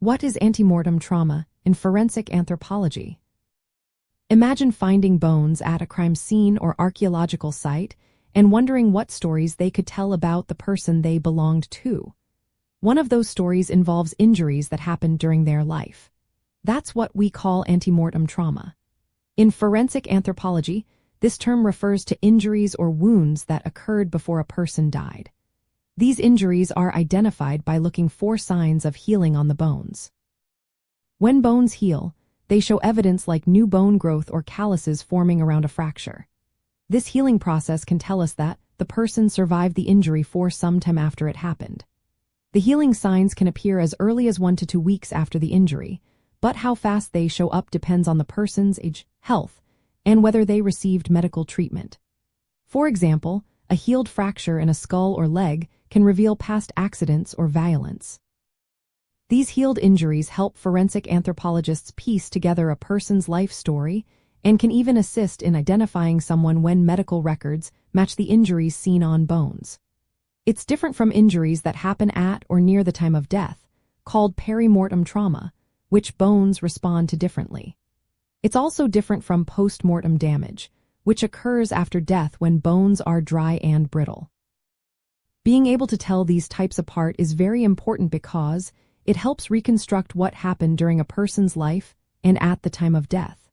What is antemortem trauma in forensic anthropology? Imagine finding bones at a crime scene or archaeological site and wondering what stories they could tell about the person they belonged to. One of those stories involves injuries that happened during their life. That's what we call antemortem trauma. In forensic anthropology, this term refers to injuries or wounds that occurred before a person died. These injuries are identified by looking for signs of healing on the bones. When bones heal, they show evidence like new bone growth or calluses forming around a fracture. This healing process can tell us that the person survived the injury for some time after it happened. The healing signs can appear as early as 1 to 2 weeks after the injury, but how fast they show up depends on the person's age, health, and whether they received medical treatment. For example, a healed fracture in a skull or leg can reveal past accidents or violence. These healed injuries help forensic anthropologists piece together a person's life story and can even assist in identifying someone when medical records match the injuries seen on bones. It's different from injuries that happen at or near the time of death, called perimortem trauma, which bones respond to differently. It's also different from postmortem damage, which occurs after death when bones are dry and brittle. Being able to tell these types apart is very important because it helps reconstruct what happened during a person's life and at the time of death.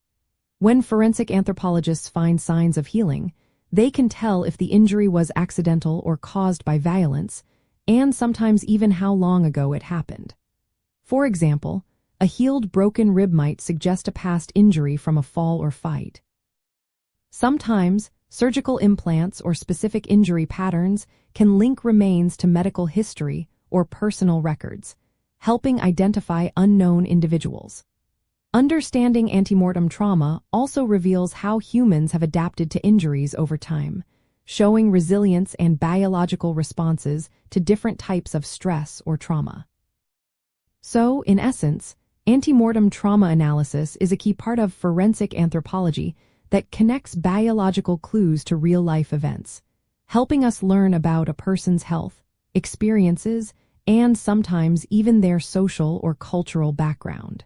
When forensic anthropologists find signs of healing, they can tell if the injury was accidental or caused by violence, and sometimes even how long ago it happened. For example, a healed broken rib might suggest a past injury from a fall or fight. Sometimes, surgical implants or specific injury patterns can link remains to medical history or personal records, helping identify unknown individuals. Understanding antemortem trauma also reveals how humans have adapted to injuries over time, showing resilience and biological responses to different types of stress or trauma. So, in essence, antemortem trauma analysis is a key part of forensic anthropology that connects biological clues to real-life events, helping us learn about a person's health, experiences, and sometimes even their social or cultural background.